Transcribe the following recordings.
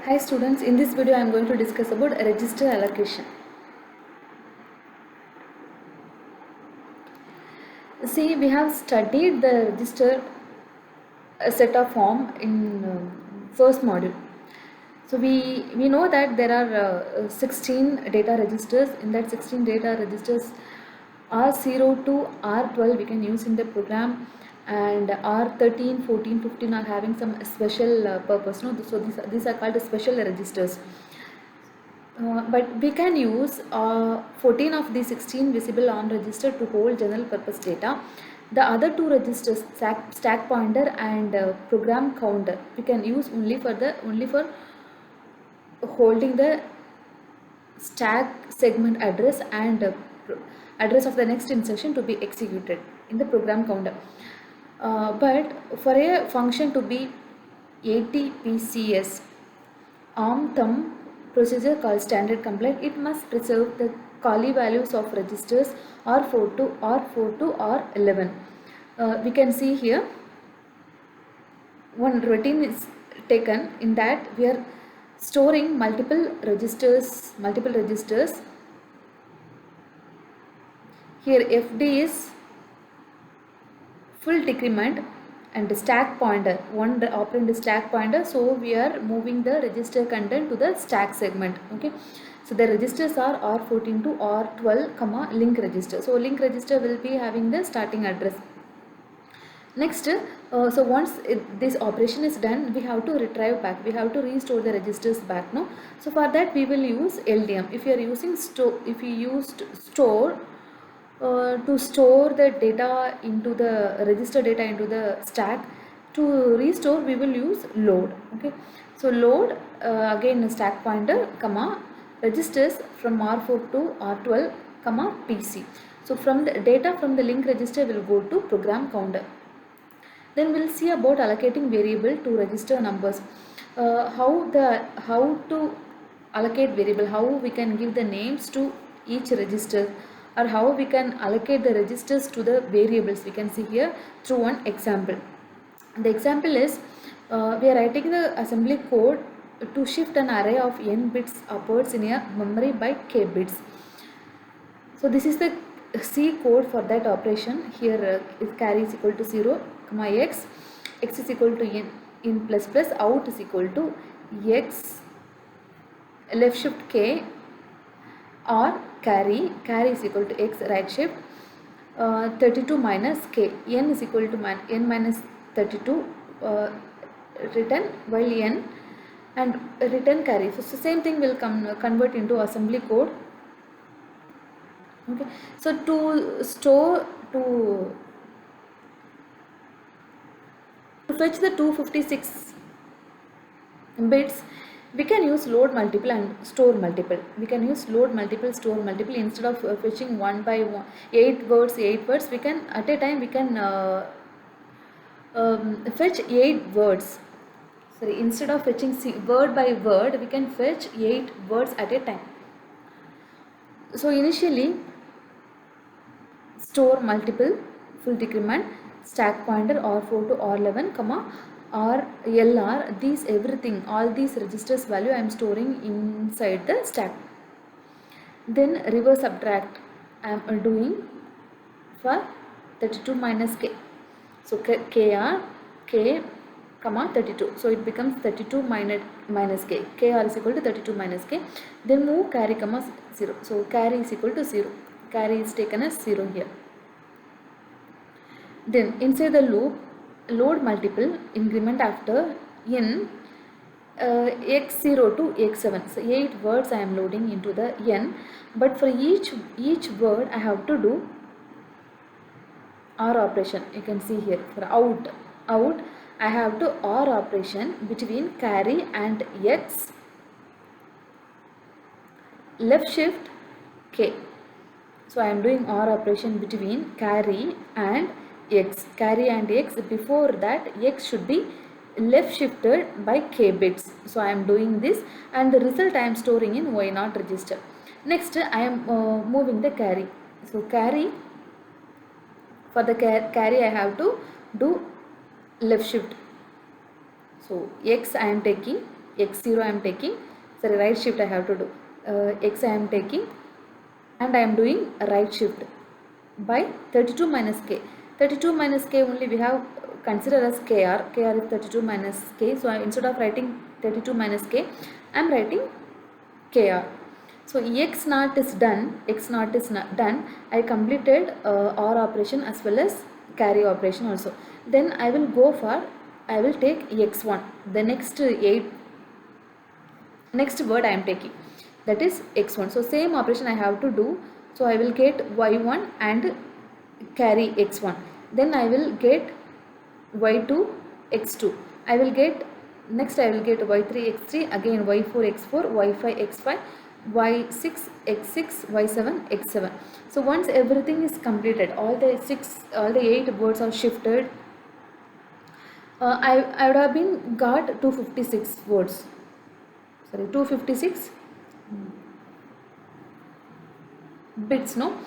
Hi students, in this video I am going to discuss about register allocation. See, we have studied the register set of form in first module. So we know that there are 16 data registers. In that 16 data registers, R0 to R12 we can use in the program, and R13, 14, 15 are having some special purpose. No, so these are called special registers. But we can use 14 of the 16 visible on register to hold general purpose data. The other two registers, stack pointer and program counter, we can use only for holding the stack segment address and address of the next instruction to be executed in the program counter. But for a function to be ATPCS ARM thumb procedure called standard compliant, it must preserve the Kali values of registers R4 to R11. We can see here one routine is taken in that we are storing multiple registers. Here FD is full decrement and stack pointer, one operand is stack pointer, so we are moving the register content to the stack segment. Okay, so the registers are R14 to R12 comma link register. So link register will be having the starting address. Next, so once this operation is done, we have to retrieve back, we have to restore the registers back. No, so for that we will use LDM. If you are using store, if you used store to store the data into the register data into the stack, to restore we will use load. Okay, so load again stack pointer comma registers from R4 to R12 comma PC. So from the data from the link register will go to program counter. Then we'll see about allocating variable to register numbers. How to allocate variable, how we can give the names to each register, or how we can allocate the registers to the variables. We can see here through one example. The example is we are writing the assembly code to shift an array of n bits upwards in a memory by k bits. So this is the C code for that operation. Here if carry is equal to 0 comma x is equal to in plus plus, out is equal to x left shift k, or carry is equal to x right shift 32 minus k, n is equal to n minus 32 written while n, and return carry. So same thing will convert into assembly code. Okay, so to store to fetch the 256 bits, we can use load multiple and store multiple. We can use load multiple, store multiple. Instead of fetching one by one 8 words, we can at a time we can fetch 8 words. Sorry, instead of fetching word by word, we can fetch 8 words at a time. So initially store multiple, full decrement, stack pointer R4 to R11 comma or LR, these everything, all these registers value I am storing inside the stack. Then reverse subtract I am doing for 32 minus k. So KR, k comma 32. So it becomes 32 minus k. KR is equal to 32 minus k. Then move carry comma 0. So carry is equal to 0. Carry is taken as 0 here. Then inside the loop, load multiple increment after n x0 to x7. So 8 words I am loading into the n, but for each word I have to do OR operation. You can see here for out I have to OR operation between carry and x, left shift k. So I am doing OR operation between carry and x. Carry and x, before that x should be left shifted by k bits. So I am doing this, and the result I am storing in y0 register. Next I am moving the carry. So carry, for the carry I have to do left shift. So x I am taking x0 I am taking, sorry, right shift I have to do, x I am taking, and I am doing a right shift by 32 minus k. 32 minus k only we have considered as kr. Kr is 32 minus k. So instead of writing 32 minus k, I am writing kr. So x naught is done. X naught is done. I completed OR operation as well as carry operation also. Then I will go for, I will take x1. The next next word I am taking, that is x1. So same operation I have to do. So I will get y1 and carry x1. Then I will get y2 x2. I will get, next I will get y3 x3, again y4 x4, y5 x5, y6 x6, y7 x7. So once everything is completed, all the 8 words are shifted, I would have been got 256 words, sorry, 256 bits, no.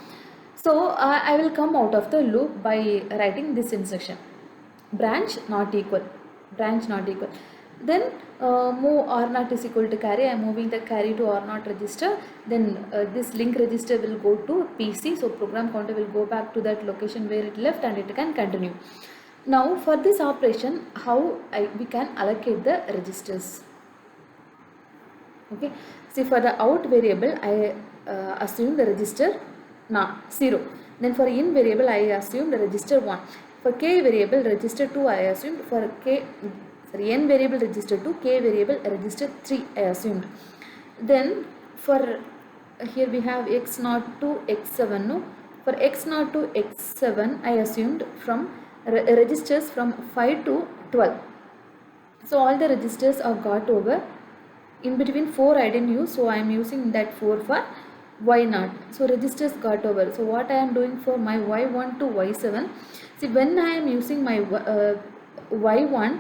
So I will come out of the loop by writing this instruction, branch not equal, branch not equal. Then move R0 is equal to carry. I am moving the carry to R0 register. Then this link register will go to PC. So program counter will go back to that location where it left and it can continue. Now for this operation, how we can allocate the registers. Okay, see, for the out variable I assume the register 0. Then for in variable I assume the register 1. For k variable register 2 I assumed. For n variable register 2, k variable register 3 I assumed. Then for here we have x0 to x7, no. For x0 to x7 I assumed from registers from 5 to 12. So all the registers are got over. In between 4 I didn't use, so I am using that 4 for y0. So registers got over. So what I am doing for my y1 to y7, see, when I am using my y1,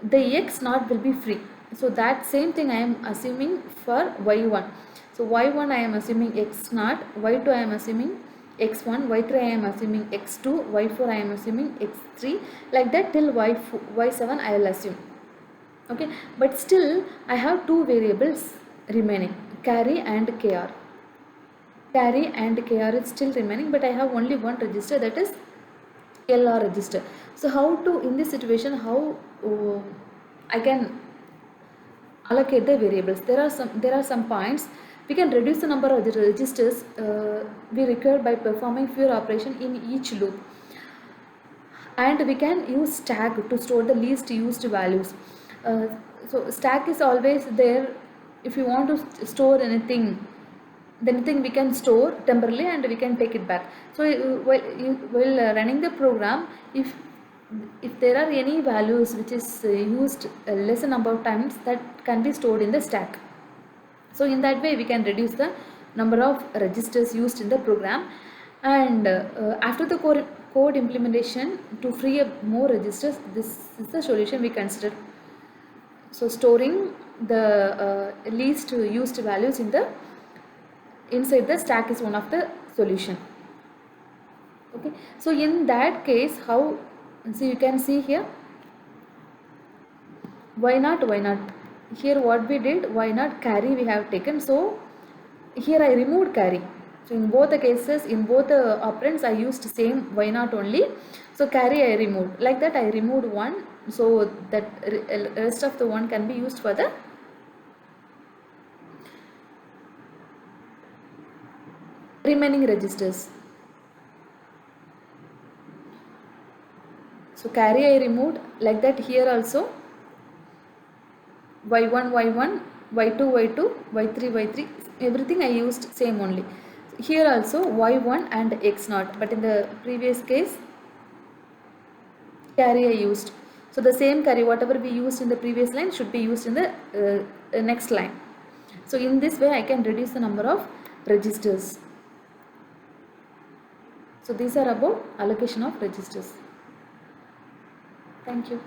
the x0 will be free. So that same thing I am assuming for y1. So y1 I am assuming x0, y2 I am assuming x1, y3 I am assuming x2, y4 I am assuming x3, like that till y7 I will assume. Okay, but still I have two variables remaining, carry and kr. Carry and kr is still remaining, but I have only one register, that is LR register. So how to, in this situation, how I can allocate the variables? There are some points. We can reduce the number of the registers we require by performing fewer operations in each loop, and we can use stack to store the least used values. So stack is always there. If you want to store anything we can store temporarily and we can take it back. So while running the program, if there are any values which is used lesser number of times, that can be stored in the stack. So in that way we can reduce the number of registers used in the program. And after the code implementation, to free up more registers, this is the solution we consider. So storing the least used values inside the stack is one of the solution. Okay, so in that case, how, so you can see here y0, here what we did, y0 carry we have taken. So here I removed carry. So in both the cases, in both the operands, I used same y0 only. So carry I removed. Like that I removed one, so that rest of the one can be used for the remaining registers. So carry I removed, like that here also y1, y1, y2, y2, y3, y3, everything I used same only. Here also y1 and x0, but in the previous case carry I used. So the same carry, whatever we used in the previous line should be used in the next line. So in this way I can reduce the number of registers. So these are about allocation of registers. Thank you.